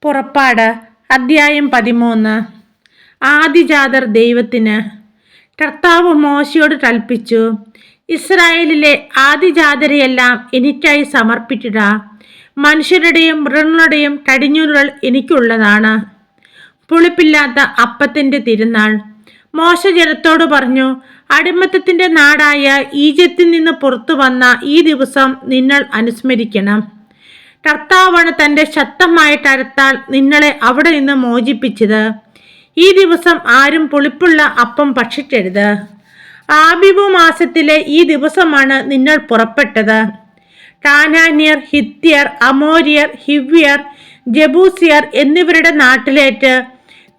പുറപ്പാട് അദ്ധ്യായം 13. ആദിജാതർ ദൈവത്തിന്. കർത്താവ് മോശയോട് കൽപ്പിച്ചു, ഇസ്രായേലിലെ ആദിജാതരെയെല്ലാം എനിക്കായി സമർപ്പിക്കുക. മനുഷ്യരുടെയും മൃഗങ്ങളുടെയും കടിഞ്ഞൂലുകൾ എനിക്കുള്ളതാണ്. പുളിപ്പില്ലാത്ത അപ്പത്തിൻ്റെ തിരുനാൾ. മോശ ജനത്തോട് പറഞ്ഞു, അടിമത്തത്തിൻ്റെ നാടായ ഈജിപ്തിൽ നിന്ന് പുറത്തു വന്ന ഈ ദിവസം നിങ്ങൾ അനുസ്മരിക്കണം. കർത്താവാണ് തൻ്റെ ശക്തമായ കരത്താൽ നിങ്ങളെ അവിടെ നിന്ന് മോചിപ്പിച്ചത്. ഈ ദിവസം ആരും പുളിപ്പുള്ള അപ്പം ഭക്ഷിക്കരുത്. ആബീബ് മാസത്തിലെ ഈ ദിവസമാണ് നിങ്ങൾ പുറപ്പെട്ടത്. കാനാന്യർ, ഹിത്യർ, അമോര്യർ, ഹിവ്യർ, ജബൂസിയർ എന്നിവരുടെ നാട്ടിലേക്ക്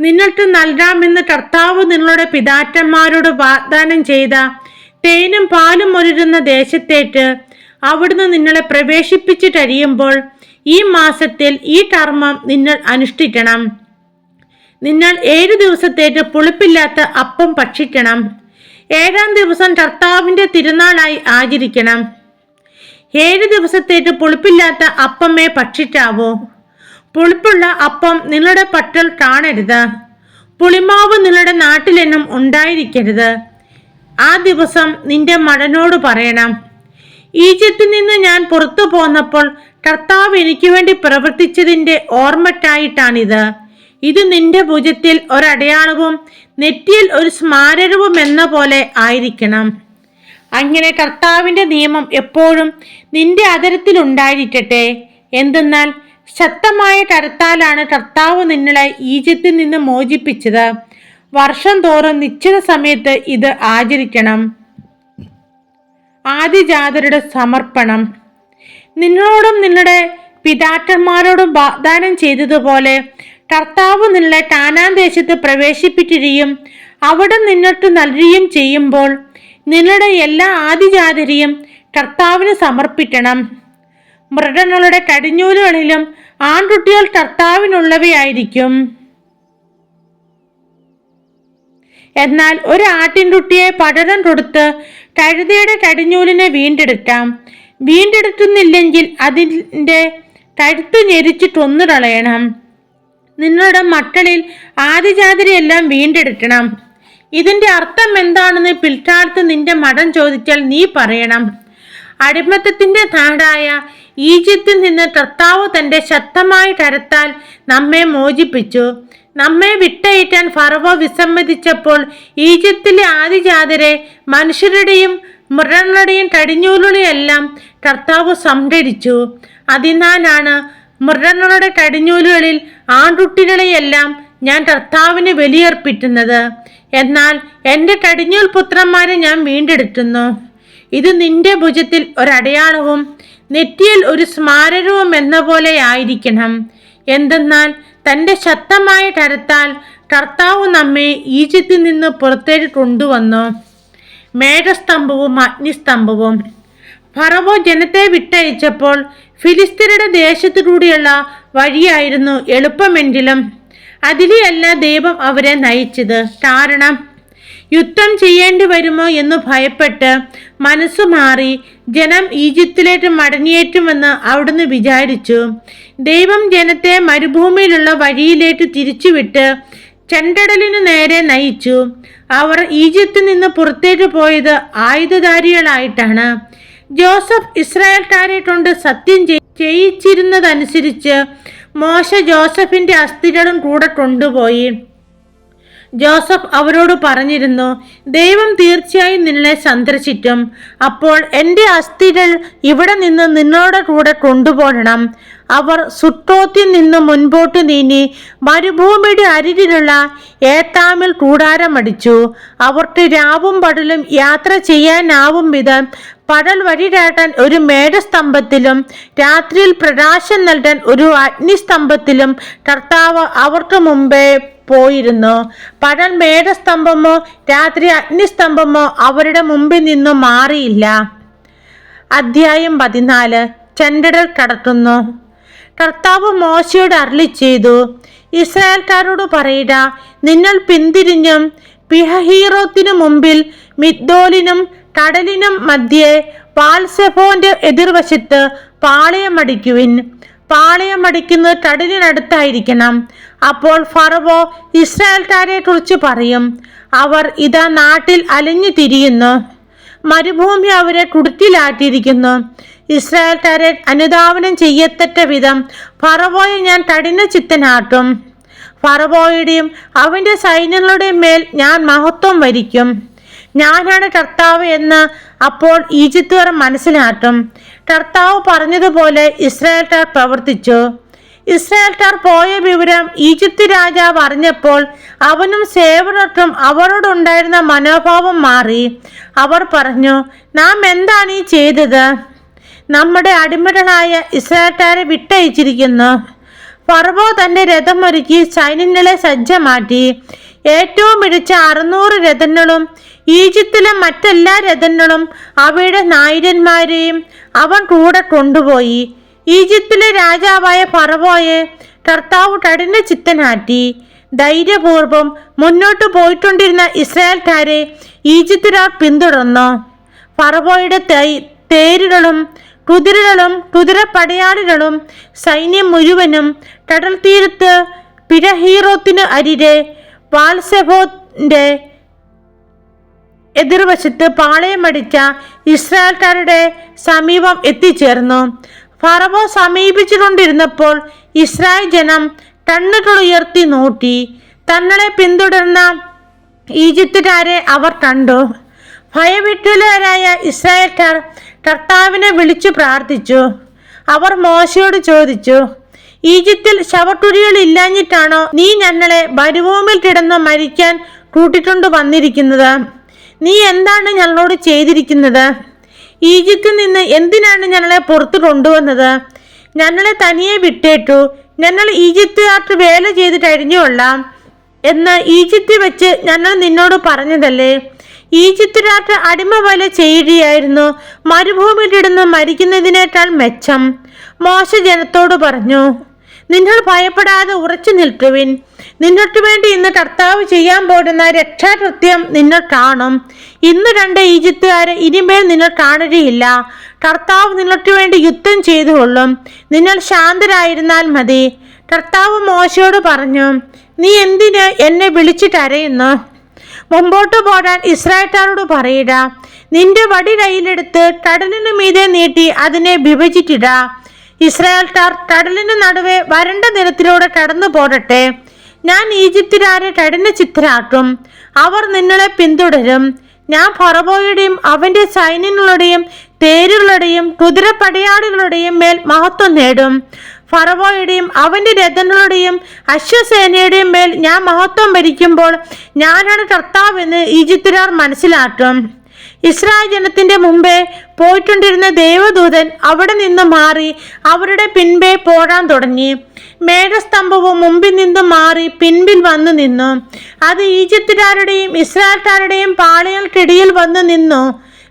നിങ്ങൾക്ക് നൽകാമെന്ന് കർത്താവ് നിങ്ങളുടെ പിതാക്കന്മാരോട് വാഗ്ദാനം ചെയ്ത തേനും പാലും ഒഴുകുന്ന ദേശത്തേക്ക് അവിടുന്ന് നിങ്ങളെ പ്രവേശിപ്പിച്ചു കഴിയുമ്പോൾ ഈ മാസത്തിൽ ഈ കർമ്മം നിങ്ങൾ അനുഷ്ഠിക്കണം. നിങ്ങൾ 7 ദിവസത്തേക്ക് പുളിപ്പില്ലാത്ത അപ്പം ഭക്ഷിക്കണം. 7-ാം ദിവസം കർത്താവിൻ്റെ തിരുനാളായി ആചരിക്കണം. 7 ദിവസത്തേക്ക് പുളിപ്പില്ലാത്ത അപ്പമേ ഭക്ഷിക്കാവൂ. പുളിപ്പുള്ള അപ്പം നിങ്ങളുടെ പക്കൽ കാണരുത്. പുളിമാവ് നിങ്ങളുടെ നാട്ടിലെന്നും ഉണ്ടായിരിക്കരുത്. ആ ദിവസം നിന്റെ മകനോട് പറയണം, ഈജിപ്തിൽ നിന്ന് ഞാൻ പുറത്തു പോന്നപ്പോൾ കർത്താവ് എനിക്ക് വേണ്ടി പ്രവർത്തിച്ചതിൻ്റെ ഓർമ്മയ്ക്കായിട്ടാണിത്. ഇത് നിന്റെ ഭുജത്തിൽ ഒരടയാളവും നെറ്റിയിൽ ഒരു സ്മാരകവും എന്ന പോലെ ആയിരിക്കണം. അങ്ങനെ കർത്താവിൻ്റെ നിയമം എപ്പോഴും നിന്റെ അതരത്തിൽ ഉണ്ടായിരിക്കട്ടെ. എന്തെന്നാൽ ശക്തമായ കരത്താലാണ് കർത്താവ് നിങ്ങളെ ഈജിപ്തിൽ നിന്ന് മോചിപ്പിച്ചത്. വർഷം തോറും നിശ്ചിത സമയത്ത് ഇത് ആചരിക്കണം. ആദിജാതരുടെ സമർപ്പണം. നിങ്ങളോടും നിങ്ങളുടെ പിതാക്കന്മാരോടും വാഗ്ദാനം ചെയ്തതുപോലെ കർത്താവ് നിങ്ങളെ കാനാൻ ദേശത്ത് പ്രവേശിപ്പിക്കുകയും അവിടെ നിങ്ങൾക്ക് നൽകുകയും ചെയ്യുമ്പോൾ നിങ്ങളുടെ എല്ലാ ആദിജാതരെയും കർത്താവിന് സമർപ്പിക്കണം. മൃഗങ്ങളുടെ കടിഞ്ഞൂലുകളിലും ആൺകുട്ടികൾ കർത്താവിനുള്ളവയായിരിക്കും. എന്നാൽ ഒരു ആട്ടിൻകുട്ടിയെ പകരം കൊടുത്ത് കഴുതയുടെ കടിഞ്ഞൂലിനെ വീണ്ടെടുക്കാം. വീണ്ടെടുക്കുന്നില്ലെങ്കിൽ അതിൻ്റെ കഴുത്ത് ഞെരിച്ചിട്ടൊന്നു കളയണം. നിങ്ങളുടെ മക്കളിൽ ആദിജാതരെയെല്ലാം വീണ്ടെടുക്കണം. ഇതിൻ്റെ അർത്ഥം എന്താണെന്ന് പിൽക്കാലത്ത് നിന്റെ മകൻ ചോദിച്ചാൽ നീ പറയണം, അടിമത്തത്തിൻ്റെ നാടായ ഈജിപ്തിൽ നിന്ന് കർത്താവ് തൻ്റെ ശക്തമായ കരത്താൽ നമ്മെ മോചിപ്പിച്ചു. നമ്മെ വിട്ടയറ്റാൻ ഫറവോ വിസമ്മതിച്ചപ്പോൾ ഈജിപ്തിലെ ആദിജാതരെ, മനുഷ്യരുടെയും മൃഗങ്ങളുടെയും കടിഞ്ഞൂലുകളെയെല്ലാം കർത്താവ് സംഹരിച്ചു. അതിനാലാണ് മൃഗങ്ങളുടെ കടിഞ്ഞൂലുകളിൽ ആൺകുട്ടികളെയെല്ലാം ഞാൻ കർത്താവിന് ബലിയർപ്പിക്കുന്നത്. എന്നാൽ എൻ്റെ കടിഞ്ഞൂൽ പുത്രന്മാരെ ഞാൻ വീണ്ടെടുക്കുന്നു. ഇത് നിന്റെ ഭുജത്തിൽ ഒരടയാളവും നെറ്റിയിൽ ഒരു സ്മാരകവും എന്ന പോലെ ആയിരിക്കണം. എന്തെന്നാൽ തൻ്റെ ശക്തമായ കരത്താൽ കർത്താവ് നമ്മെ ഈജിപ്തിൽ നിന്ന് പുറത്തേക്ക് കൊണ്ടുവന്നു. മേഘസ്തംഭവും അഗ്നിസ്തംഭവും. ഫറവോ ജനത്തെ വിട്ടയച്ചപ്പോൾ ഫിലിസ്ത്യരുടെ ദേശത്തിലൂടെയുള്ള വഴിയായിരുന്നു എളുപ്പമെങ്കിലും അതിലെയല്ല ദൈവം അവരെ നയിച്ചത്. കാരണം യുദ്ധം ചെയ്യേണ്ടി വരുമോ എന്ന് ഭയപ്പെട്ട് മനസ്സു മാറി ജനം ഈജിപ്തിലേക്ക് മടങ്ങിയേറ്റുമെന്ന് അവിടുന്ന് വിചാരിച്ചു. ദൈവം ജനത്തെ മരുഭൂമിയിലുള്ള വഴിയിലേക്ക് തിരിച്ചുവിട്ട് ചെങ്കടലിനു നേരെ നയിച്ചു. അവർ ഈജിപ്തിൽ നിന്ന് പുറത്തേക്ക് പോയത് ആയുധധാരികളായിട്ടാണ്. ജോസഫ് ഇസ്രായേൽക്കാരെ കൊണ്ട് സത്യം ചെയ്യിച്ചിരുന്നതനുസരിച്ച് മോശ ജോസഫിൻ്റെ അസ്ഥികളും കൂടെ കൊണ്ടുപോയി. ജോസഫ് അവരോട് പറഞ്ഞിരുന്നു, ദൈവം തീർച്ചയായും നിങ്ങളെ സന്ദർശിക്കും. അപ്പോൾ എൻ്റെ അസ്ഥികൾ ഇവിടെ നിന്ന് നിങ്ങളുടെ കൂടെ കൊണ്ടുപോകണം. അവർ സുക്കോത്തിൽ നിന്ന് മുൻപോട്ട് നീങ്ങി മരുഭൂമിയുടെ അരികിലുള്ള ഏത്താമിൽ കൂടാരമടിച്ചു. അവർക്ക് രാവും പകലും യാത്ര ചെയ്യാനാവും വിധം പകൽ വഴികാട്ടാൻ ഒരു മേഘസ്തംഭത്തിലും രാത്രിയിൽ പ്രകാശം നൽകാൻ ഒരു അഗ്നിസ്തംഭത്തിലും കർത്താവ് അവർക്ക് മുമ്പേ പോയിരുന്നു. പകൽ മേഘസ്തംഭമോ രാത്രി അഗ്നിസ്തംഭമോ അവരുടെ മുമ്പിൽ നിന്നും മാറിയില്ല. അദ്ധ്യായം 14. ചെങ്കടൽ കടക്കുന്നു. കർത്താവ് മോശയോട് അരുളിച്ചെയ്തു, ഇസ്രായേൽക്കാരോട് പറയുക, നിങ്ങൾ പിന്തിരിഞ്ഞും പിഹഹീറോത്തിനു മുമ്പിൽ മിഗ്ദോലിനും കടലിനും മധ്യേ ബാൽസെഫോന്റെ എതിർവശത്ത് പാളയമടിക്കുവിൻ. പാളയമടിക്കുന്നത് കടലിനടുത്തായിരിക്കണം. അപ്പോൾ ഫറവോ ഇസ്രായേൽക്കാരെ കുറിച്ച് പറയും, അവർ ഇതാ നാട്ടിൽ അലഞ്ഞു തിരിയുന്നു, മരുഭൂമി അവരെ കുടുക്കിലാട്ടിയിരിക്കുന്നു. ഇസ്രായേൽക്കാരെ അനുധാവനം ചെയ്യത്തക്ക വിധം ഫറവോയെ ഞാൻ കഠിനചിത്തനാട്ടും. ഫറവോയുടെയും അവൻ്റെ സൈന്യങ്ങളുടെയും മേൽ ഞാൻ മഹത്വം വരിക്കും. ഞാനാണ് കർത്താവ് എന്ന് അപ്പോൾ ഈജിപ്തുകാർ മനസ്സിലാട്ടും. കർത്താവ് പറഞ്ഞതുപോലെ ഇസ്രായേൽക്കാർ പ്രവർത്തിച്ചു. ഇസ്രായേൽക്കാർ പോയ വിവരം ഈജിപ്ത് രാജാവ് അറിഞ്ഞപ്പോൾ അവനും സേവകർക്കും അവരോടുണ്ടായിരുന്ന മനോഭാവം മാറി. അവർ പറഞ്ഞു, നാം എന്താണ് ഈ ചെയ്തത്? നമ്മുടെ അടിമകളായ ഇസ്രായേൽക്കാരെ വിട്ടയച്ചിരിക്കുന്നു. ഫറവോ തൻ്റെ രഥമൊരുക്കി സൈന്യങ്ങളെ സജ്ജമാക്കി. ഏറ്റവും മികച്ച 600 രഥങ്ങളും ഈജിപ്തിലെ മറ്റെല്ലാ രഥങ്ങളും അവയുടെ നായകന്മാരെയും അവൻ കൂടെ കൊണ്ടുപോയി. ഈജിപ്തിലെ രാജാവായ ഫറവോയെ കർത്താവ് കഠിനചിത്തനാക്കി. ധൈര്യപൂർവ്വം മുന്നോട്ട് പോയിക്കൊണ്ടിരുന്ന ഇസ്രായേൽക്കാരെ ഈജിപ്തുകാർ പിന്തുടർന്നു. ഫറവോയുടെ തേരുകളും കുതിരകളും കുതിരപ്പടയാളികളും സൈന്യം മുഴുവനും കടൽ തീരത്ത് പിരഹീറോത്തിന് അരികെ വാൽസെബോത്തിന്റെ എതിർവശത്ത് പാളയമടിച്ച ഇസ്രായേൽക്കാരുടെ സമീപം എത്തിച്ചേർന്നു. ഫറവോ സമീപിച്ചുകൊണ്ടിരുന്നപ്പോൾ ഇസ്രായേൽ ജനം കണ്ണുകൾ ഉയർത്തി നോക്കി. തങ്ങളെ പിന്തുടർന്ന ഈജിപ്തുകാരെ അവർ കണ്ടു. ഭയവിഹ്വലരായ ഇസ്രായേൽക്കാർ കർത്താവിനെ വിളിച്ചു പ്രാർത്ഥിച്ചു. അവർ മോശയോട് ചോദിച്ചു, ഈജിപ്തിൽ ശവക്കുഴികൾ ഇല്ലാഞ്ഞിട്ടാണോ നീ ഞങ്ങളെ മരുഭൂമിയിൽ കിടന്ന് മരിക്കാൻ കൂട്ടിക്കൊണ്ടു വന്നിരിക്കുന്നത്? നീ എന്താണ് ഞങ്ങളോട് ചെയ്തിരിക്കുന്നത്? ഈജിപ്തിൽ നിന്ന് എന്തിനാണ് ഞങ്ങളെ പുറത്തു കൊണ്ടുവന്നത്? ഞങ്ങളെ തനിയെ വിട്ടേറ്റു. ഞങ്ങൾ ഈജിപ്തുകാർക്ക് വേല ചെയ്ത് കഴിഞ്ഞുകൊള്ളാം എന്ന് ഈജിപ്തിൽ വെച്ച് ഞങ്ങൾ നിന്നോട് പറഞ്ഞതല്ലേ? ഈജിപ്തുകാർക്ക് അടിമ വേല ചെയ്യുകയായിരുന്നു മരുഭൂമിയിലിടുന്ന് മരിക്കുന്നതിനേക്കാൾ മെച്ചം. മോശ ജനത്തോട് പറഞ്ഞു, നിങ്ങൾ ഭയപ്പെടാതെ ഉറച്ചു നിൽക്കുവിൻ. നിങ്ങൾക്ക് വേണ്ടി ഇന്ന് കർത്താവ് ചെയ്യാൻ പോകുന്ന രക്ഷാകൃത്യം നിങ്ങൾ കാണും. ഇന്ന് 2 ഈജിപ്തുകാരെ ഇനിമേൽ നിങ്ങൾ കാണുകയില്ല. കർത്താവ് നിങ്ങൾക്ക് വേണ്ടി യുദ്ധം ചെയ്തുകൊള്ളും. നിങ്ങൾ ശാന്തരായിരുന്നാൽ മതി. കർത്താവ് മോശയോട് പറഞ്ഞു, നീ എന്തിന് എന്നെ വിളിച്ചു കരയുന്നു? മുമ്പോട്ട് പോകാൻ ഇസ്രായേൽക്കാരോട് പറയുക. നിന്റെ വടി കയ്യിലെടുത്ത് കടലിനു മീതെ നീട്ടി അതിനെ വിഭജിച്ചിട. ഇസ്രായേൽക്കാർ കടലിന് നടുവെ വരണ്ട നിലത്തിലൂടെ കടന്നു പോരട്ടെ. ഞാൻ ഈജിപ്തുകാരെ കഠിനചിത്തരാക്കും. അവർ നിങ്ങളെ പിന്തുടരും. ഞാൻ ഫറവോയുടെയും അവൻ്റെ സൈന്യങ്ങളുടെയും തേരുകളുടെയും കുതിരപ്പടയാളികളുടെയും മേൽ മഹത്വം നേടും. ഫറവോയുടെയും അവൻ്റെ രഥങ്ങളുടെയും അശ്വസേനയുടെയും മേൽ ഞാൻ മഹത്വം ഭരിക്കുമ്പോൾ ഞാനാണ് കർത്താവെന്ന് ഈജിപ്തുകാർ മനസ്സിലാക്കും. ഇസ്രായേൽ ജനത്തിന്റെ മുമ്പേ പോയിട്ടുണ്ടിരുന്ന ദേവദൂതൻ അവിടെ നിന്ന് മാറി അവരുടെ പിൻപേ പോരാൻ തുടങ്ങി. മേഘസ്തംഭവും മുമ്പിൽ നിന്നും മാറി പിൻപിൽ വന്നു നിന്നു. അത് ഈജിപ്തുകാരുടെയും ഇസ്രായേൽക്കാരുടെയും പാളയങ്ങൾക്കിടയിൽ വന്നു നിന്നു.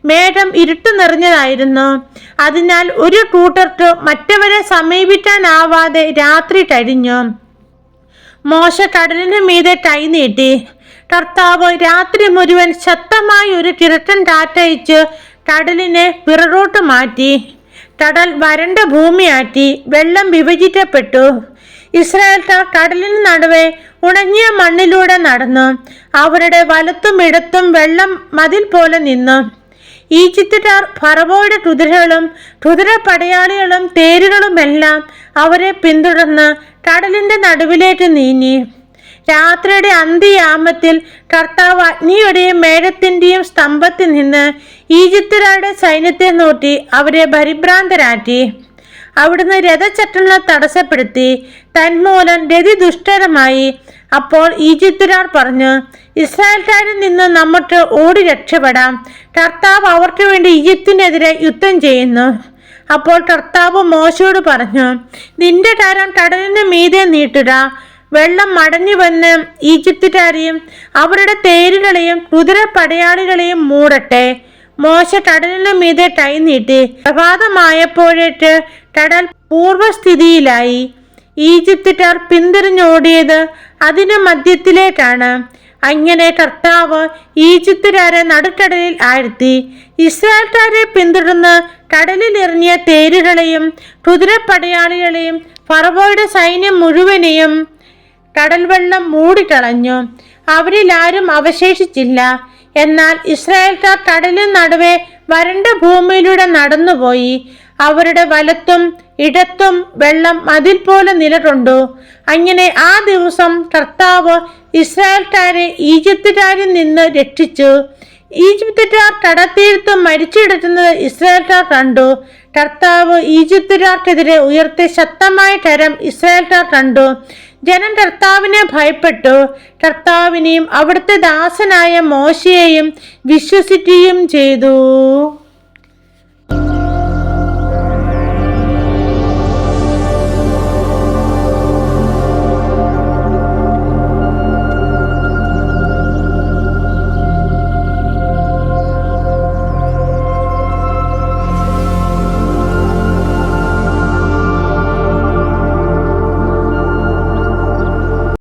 മേഘം ഇരുട്ട് നിറഞ്ഞതായിരുന്നു. അതിനാൽ ഒരു കൂട്ടർക്ക് മറ്റവരെ സമീപിക്കാനാവാതെ രാത്രി കഴിഞ്ഞു. മോശ കടലിന് മീതെ കൈ നീട്ടി. കർത്താവ് രാത്രി മുഴുവൻ ശക്തമായി ഒരു കിഴക്കൻ കാറ്റയച്ച് കടലിനെ പിറകോട്ട് മാറ്റി. കടൽ വരണ്ട ഭൂമിയാക്കി. വെള്ളം വിഭജിക്കപ്പെട്ടു. ഇസ്രായേൽക്കാർ കടലിന് നടുവെ ഉണങ്ങിയ മണ്ണിലൂടെ നടന്നു. അവരുടെ വലത്തും ഇടത്തും വെള്ളം മതിൽ പോലെ നിന്നു. ഈജിപ്തുകാർ ഫറവോയുടെ കുതിരകളും കുതിരപ്പടയാളികളും തേരുകളുമെല്ലാം അവരെ പിന്തുടർന്ന് കടലിന്റെ നടുവിലേക്ക് നീങ്ങി. രാത്രിയുടെ അന്ത്യയാമത്തിൽ കർത്താവ് അഗ്നിയുടെയും മേഘത്തിന്റെയും സ്തംഭത്തിൽ നിന്ന് ഈജിപ്തുകാരുടെ സൈന്യത്തെ നോക്കി അവരെ പരിഭ്രാന്തരാക്കി. അവിടുന്ന് രഥചക്രങ്ങളെ തടസ്സപ്പെടുത്തി. തന്മൂലം ഗതി ദുഷ്കരമായി. അപ്പോൾ ഈജിപ്തുകാർ പറഞ്ഞു, ഇസ്രായേൽക്കാരിൽ നിന്ന് നമുക്ക് ഓടി രക്ഷപ്പെടാം. കർത്താവ് അവർക്ക് വേണ്ടി ഈജിപ്തിനെതിരെ യുദ്ധം ചെയ്യുന്നു. അപ്പോൾ കർത്താവ് മോശയോട് പറഞ്ഞു, നിന്റെ കരം കടലിന് മീതെ നീട്ടുക. വെള്ളം മടങ്ങി വന്ന് ഈജിപ്തുകാരെയും അവരുടെ തേരുകളെയും കുതിരപ്പടയാളികളെയും മൂടട്ടെ. മോശ കടലിന് മീതെ കൈ നീട്ടി. പ്രഭാതമായപ്പോഴേക്ക് കടൽ പൂർവ്വസ്ഥിതിയിലായി. ഈജിപ്തുകാർ പിന്തിരിഞ്ഞോടിയത് അതിന് മധ്യത്തിലേക്കാണ്. അങ്ങനെ കർത്താവ് ഈജിപ്തുകാരെ നടുക്കടലിൽ ആഴ്ത്തി. ഇസ്രായേൽക്കാരെ പിന്തുടർന്ന് കടലിൽ എറിഞ്ഞ തേരുകളെയും കുതിരപ്പടയാളികളെയും ഫറവോയുടെ സൈന്യം മുഴുവനെയും കടൽ വെള്ളം മൂടിക്കളഞ്ഞു. അവരിൽ ആരും അവശേഷിച്ചില്ല. എന്നാൽ ഇസ്രായേൽക്കാർ കടലിന് നടുവെ വരണ്ട ഭൂമിയിലൂടെ നടന്നുപോയി. അവരുടെ വലത്തും ഇടത്തും വെള്ളം മതിൽ പോലെ നിലകൊണ്ടു. അങ്ങനെ ആ ദിവസം കർത്താവ് ഇസ്രായേൽക്കാരെ ഈജിപ്തുകാരിൽ നിന്ന് രക്ഷിച്ചു. ഈജിപ്തുകാർ കടൽത്തീരത്ത് മരിച്ചിടത്തുന്നത് ഇസ്രായേൽക്കാർ കണ്ടു. കർത്താവ് ഈജിപ്തുകാർക്കെതിരെ ഉയർത്തിയ ശക്തമായ കരം ഇസ്രായേൽക്കാർ കണ്ടു. ജനം കർത്താവിനെ ഭയപ്പെട്ടു. കർത്താവിനെയും അവിടുത്തെ ദാസനായ മോശയെയും വിശ്വസിക്കുകയും ചെയ്തു.